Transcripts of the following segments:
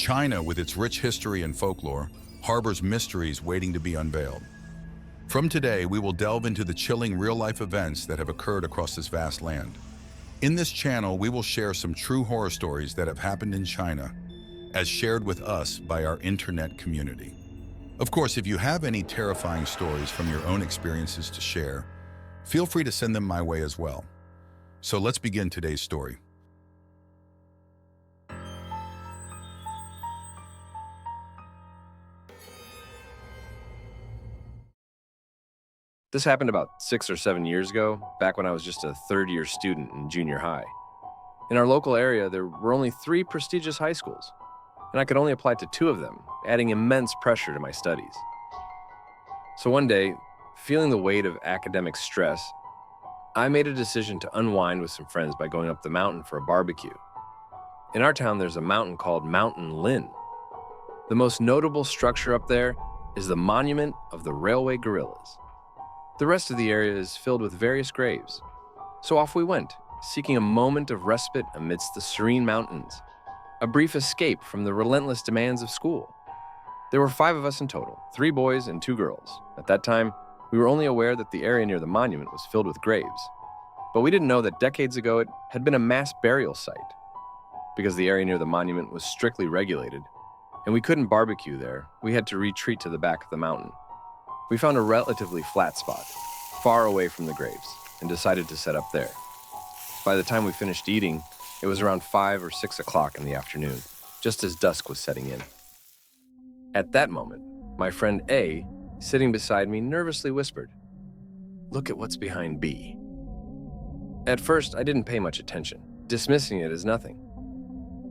China, with its rich history and folklore, harbors mysteries waiting to be unveiled. From today, we will delve into the chilling real-life events that have occurred across this vast land. In this channel, we will share some true horror stories that have happened in China, as shared with us by our internet community. Of course, if you have any terrifying stories from your own experiences to share, feel free to send them my way as well. So let's begin today's story. This happened about 6 or 7 years ago, back when I was just a third-year student in junior high. In our local area, there were only 3 prestigious high schools, and I could only apply to 2 of them, adding immense pressure to my studies. So one day, feeling the weight of academic stress, I made a decision to unwind with some friends by going up the mountain for a barbecue. In our town, there's a mountain called Mountain Lin. The most notable structure up there is the monument of the railway gorillas. The rest of the area is filled with various graves. So off we went, seeking a moment of respite amidst the serene mountains, a brief escape from the relentless demands of school. There were 5 of us in total, 3 boys and 2 girls. At that time, we were only aware that the area near the monument was filled with graves. But we didn't know that decades ago it had been a mass burial site. Because the area near the monument was strictly regulated, and we couldn't barbecue there, we had to retreat to the back of the mountain. We found a relatively flat spot, far away from the graves, and decided to set up there. By the time we finished eating, it was around 5 or 6 o'clock in the afternoon, just as dusk was setting in. At that moment, my friend A, sitting beside me, nervously whispered, "Look at what's behind B." At first, I didn't pay much attention, dismissing it as nothing.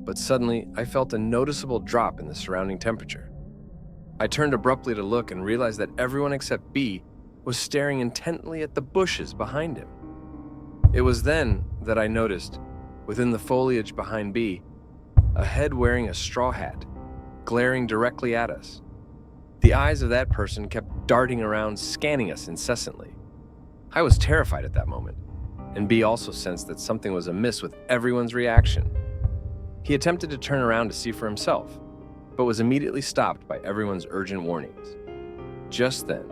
But suddenly, I felt a noticeable drop in the surrounding temperature. I turned abruptly to look and realized that everyone except B was staring intently at the bushes behind him. It was then that I noticed, within the foliage behind B, a head wearing a straw hat, glaring directly at us. The eyes of that person kept darting around, scanning us incessantly. I was terrified at that moment, and B also sensed that something was amiss with everyone's reaction. He attempted to turn around to see for himself, but was immediately stopped by everyone's urgent warnings. Just then,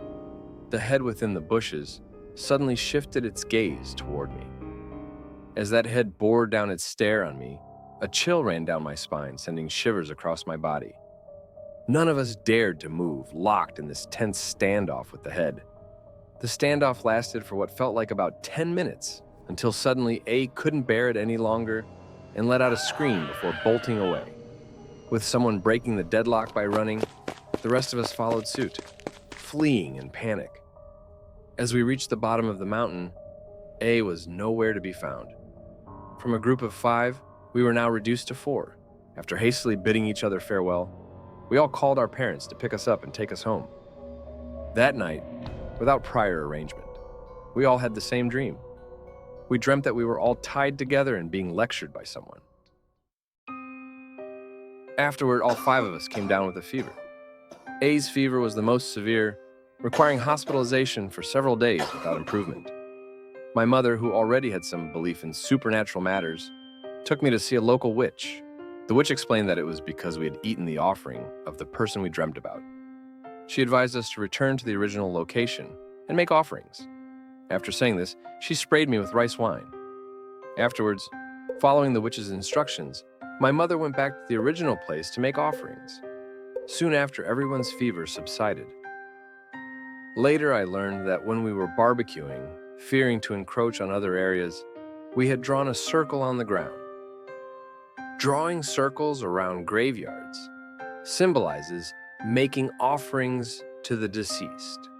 the head within the bushes suddenly shifted its gaze toward me. As that head bore down its stare on me, a chill ran down my spine, sending shivers across my body. None of us dared to move, locked in this tense standoff with the head. The standoff lasted for what felt like about 10 minutes, until suddenly A couldn't bear it any longer and let out a scream before bolting away. With someone breaking the deadlock by running, the rest of us followed suit, fleeing in panic. As we reached the bottom of the mountain, A was nowhere to be found. From a group of 5, we were now reduced to 4. After hastily bidding each other farewell, we all called our parents to pick us up and take us home. That night, without prior arrangement, we all had the same dream. We dreamt that we were all tied together and being lectured by someone. Afterward, all 5 of us came down with a fever. A's fever was the most severe, requiring hospitalization for several days without improvement. My mother, who already had some belief in supernatural matters, took me to see a local witch. The witch explained that it was because we had eaten the offering of the person we dreamt about. She advised us to return to the original location and make offerings. After saying this, she sprayed me with rice wine. Afterwards, following the witch's instructions, my mother went back to the original place to make offerings. Soon after, everyone's fever subsided. Later, I learned that when we were barbecuing, fearing to encroach on other areas, we had drawn a circle on the ground. Drawing circles around graveyards symbolizes making offerings to the deceased.